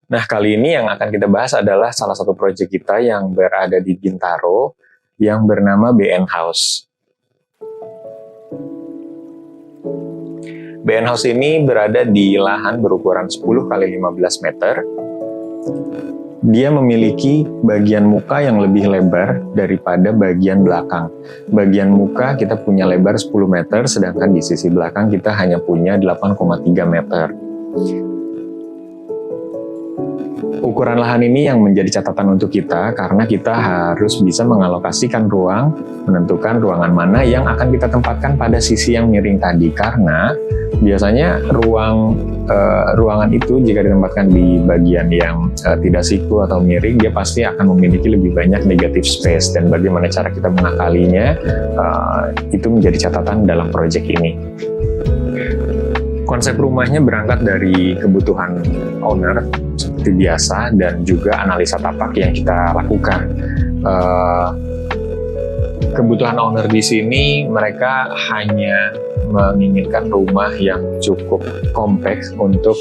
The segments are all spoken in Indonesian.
Nah, kali ini yang akan kita bahas adalah salah satu proyek kita yang berada di Bintaro yang bernama BN House. BN House ini berada di lahan berukuran 10 kali 15 meter. Dia memiliki bagian muka yang lebih lebar daripada bagian belakang. Bagian muka kita punya lebar 10 meter, sedangkan di sisi belakang kita hanya punya 8,3 meter. Ukuran lahan ini yang menjadi catatan untuk kita karena kita harus bisa mengalokasikan ruang, menentukan ruangan mana yang akan kita tempatkan pada sisi yang miring tadi, karena biasanya ruangan itu jika ditempatkan di bagian yang tidak siku atau miring, dia pasti akan memiliki lebih banyak negative space, dan bagaimana cara kita mengakalinya itu menjadi catatan dalam proyek ini. Konsep rumahnya berangkat dari kebutuhan owner seperti biasa dan juga analisa tapak yang kita lakukan. Kebutuhan owner di sini, mereka hanya menginginkan rumah yang cukup kompleks untuk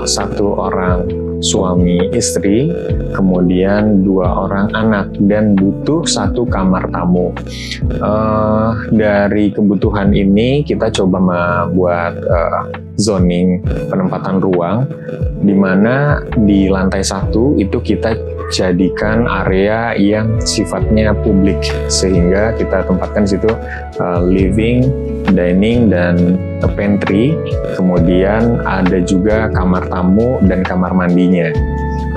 satu orang suami istri, kemudian 2 orang anak, dan butuh 1 kamar tamu. Dari kebutuhan ini kita coba membuat zoning penempatan ruang, di mana di lantai 1 itu kita jadikan area yang sifatnya publik, sehingga kita tempatkan di situ living, dining, dan pantry. Kemudian ada juga kamar tamu dan kamar mandinya.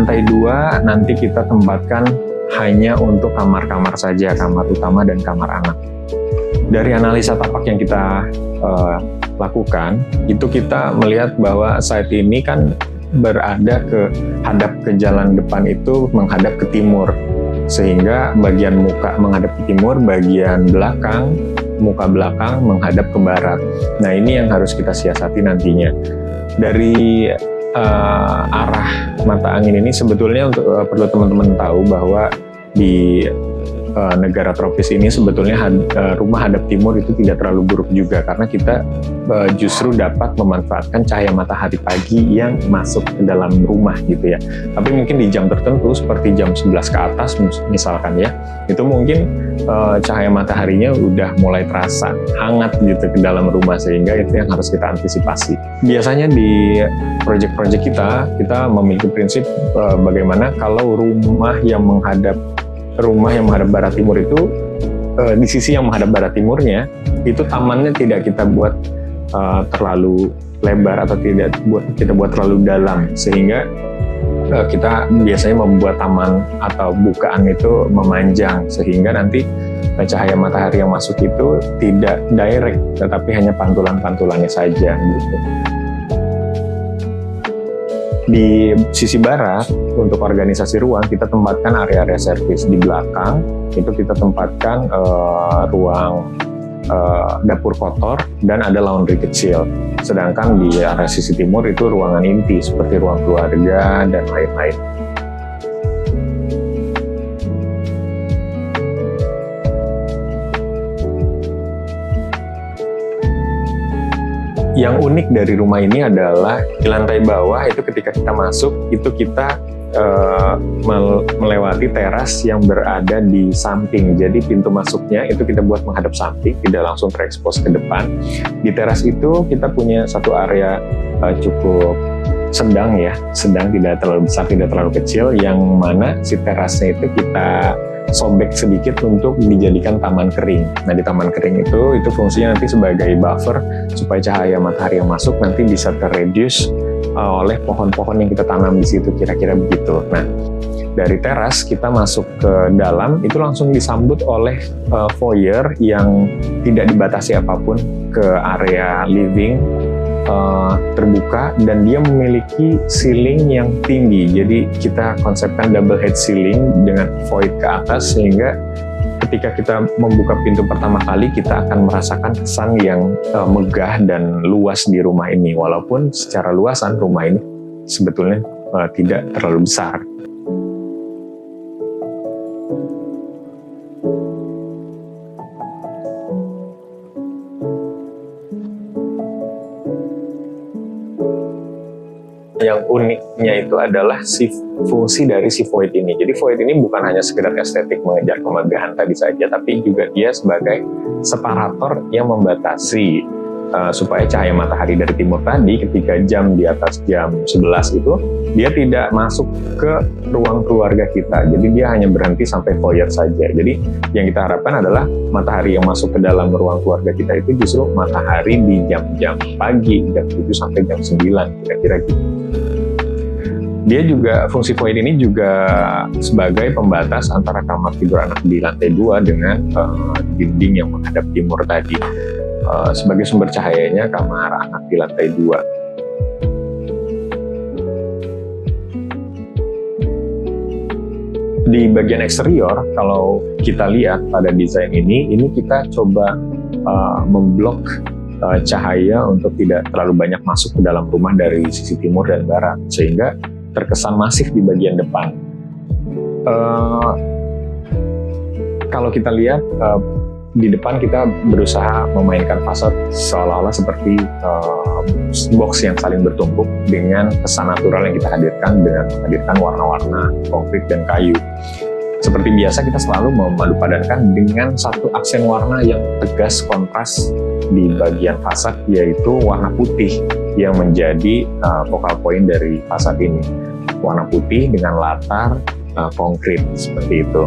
Lantai 2 nanti kita tempatkan hanya untuk kamar-kamar saja, kamar utama dan kamar anak. Dari analisa tapak yang kita lakukan, itu kita melihat bahwa site ini kan berada hadap ke jalan depan itu menghadap ke timur, sehingga bagian muka menghadap ke timur, bagian belakang, muka belakang menghadap ke barat. Nah, ini yang harus kita siasati nantinya. Dari arah mata angin ini sebetulnya perlu teman-teman tahu bahwa di negara tropis ini sebetulnya rumah hadap timur itu tidak terlalu buruk juga, karena kita justru dapat memanfaatkan cahaya matahari pagi yang masuk ke dalam rumah gitu ya. Tapi mungkin di jam tertentu seperti jam 11 ke atas misalkan ya, itu mungkin cahaya mataharinya udah mulai terasa hangat gitu ke dalam rumah, sehingga itu yang harus kita antisipasi. Biasanya di proyek-proyek kita memiliki prinsip bagaimana kalau rumah yang menghadap barat timur itu, di sisi yang menghadap barat timurnya itu tamannya tidak kita buat terlalu lebar atau tidak kita buat terlalu dalam, sehingga kita biasanya membuat taman atau bukaan itu memanjang, sehingga nanti cahaya matahari yang masuk itu tidak direct tetapi hanya pantulan-pantulannya saja gitu. Di sisi barat, untuk organisasi ruang, kita tempatkan area-area servis. Di belakang, itu kita tempatkan ruang dapur kotor dan ada laundry kecil. Sedangkan di area sisi timur itu ruangan inti, seperti ruang keluarga dan lain-lain. Yang unik dari rumah ini adalah di lantai bawah itu ketika kita masuk itu kita melewati teras yang berada di samping. Jadi pintu masuknya itu kita buat menghadap samping, tidak langsung terekspos ke depan. Di teras itu kita punya satu area cukup sedang ya, sedang, tidak terlalu besar, tidak terlalu kecil, yang mana si terasnya itu kita sobek sedikit untuk dijadikan taman kering. Nah, di taman kering itu fungsinya nanti sebagai buffer supaya cahaya matahari yang masuk nanti bisa terreduce oleh pohon-pohon yang kita tanam di situ, kira-kira begitu. Nah, dari teras kita masuk ke dalam itu langsung disambut oleh foyer yang tidak dibatasi apapun ke area living, terbuka, dan dia memiliki ceiling yang tinggi. Jadi kita konsepkan double height ceiling dengan void ke atas, sehingga ketika kita membuka pintu pertama kali kita akan merasakan kesan yang megah dan luas di rumah ini, walaupun secara luasan rumah ini sebetulnya tidak terlalu besar. Yang yang uniknya itu adalah fungsi dari si void ini. Jadi void ini bukan hanya sekedar estetik mengejar kemegahan tadi saja, tapi juga dia sebagai separator yang membatasi supaya cahaya matahari dari timur tadi ketika jam di atas jam 11 itu dia tidak masuk ke ruang keluarga kita. Jadi dia hanya berhenti sampai void saja. Jadi yang kita harapkan adalah matahari yang masuk ke dalam ruang keluarga kita itu justru matahari di jam-jam pagi, jam 7 sampai jam 9 kira-kira gitu. Dia juga, fungsi void ini juga sebagai pembatas antara kamar tidur anak di lantai 2 dengan dinding yang menghadap timur tadi. Sebagai sumber cahayanya kamar anak di lantai 2. Di bagian eksterior, kalau kita lihat pada desain ini kita coba memblok cahaya untuk tidak terlalu banyak masuk ke dalam rumah dari sisi timur dan barat, sehingga terkesan masif di bagian depan. Kalau kita lihat di depan kita berusaha memainkan fasad seolah-olah seperti box yang saling bertumpuk dengan kesan natural yang kita hadirkan dengan menghadirkan warna-warna konkret dan kayu. Seperti biasa kita selalu memadupadankan dengan satu aksen warna yang tegas kontras di bagian fasad, yaitu warna putih yang menjadi focal point dari fasad ini. Warna putih dengan latar konkret seperti itu.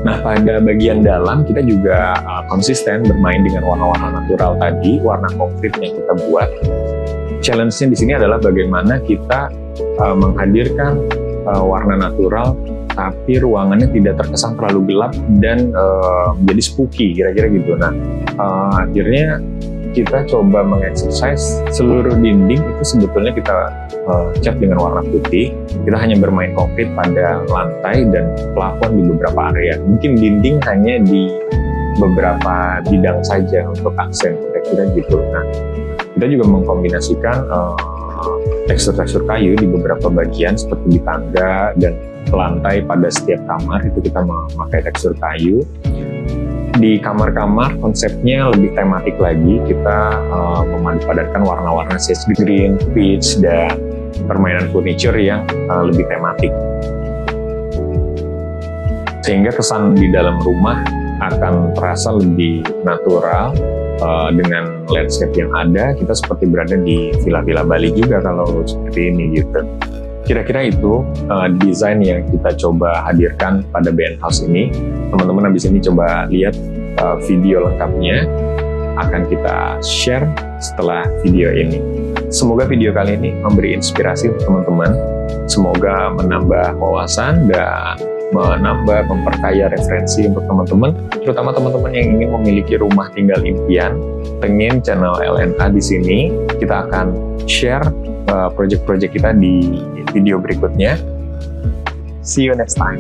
Nah, pada bagian dalam kita juga konsisten bermain dengan warna-warna natural tadi, warna konkret yang kita buat. Challenge-nya di sini adalah bagaimana kita menghadirkan warna natural, tapi ruangannya tidak terkesan terlalu gelap dan menjadi spooky, kira-kira gitu. Nah, akhirnya kita coba mengeksersis seluruh dinding itu sebetulnya kita cat dengan warna putih. Kita hanya bermain konkret pada lantai dan plafon di beberapa area. Mungkin dinding hanya di beberapa bidang saja untuk aksen, kira-kira gitu. Nah, kita juga mengkombinasikan tekstur-tekstur kayu di beberapa bagian seperti di tangga dan lantai pada setiap kamar itu kita memakai tekstur kayu. Di kamar-kamar konsepnya lebih tematik lagi, kita memadupadankan warna-warna sage green, peach, dan permainan furniture yang lebih tematik. Sehingga kesan di dalam rumah akan terasa lebih natural dengan landscape yang ada. Kita seperti berada di villa-villa Bali juga kalau seperti ini gitu. Kira-kira itu desain yang kita coba hadirkan pada BN House ini. Teman-teman habis ini coba lihat video lengkapnya, akan kita share setelah video ini. Semoga video kali ini memberi inspirasi untuk teman-teman. Semoga menambah wawasan dan memperkaya referensi untuk teman-teman, terutama teman-teman yang ingin memiliki rumah tinggal impian. Pengen channel LNA di sini, kita akan share project-project kita di video berikutnya. See you next time.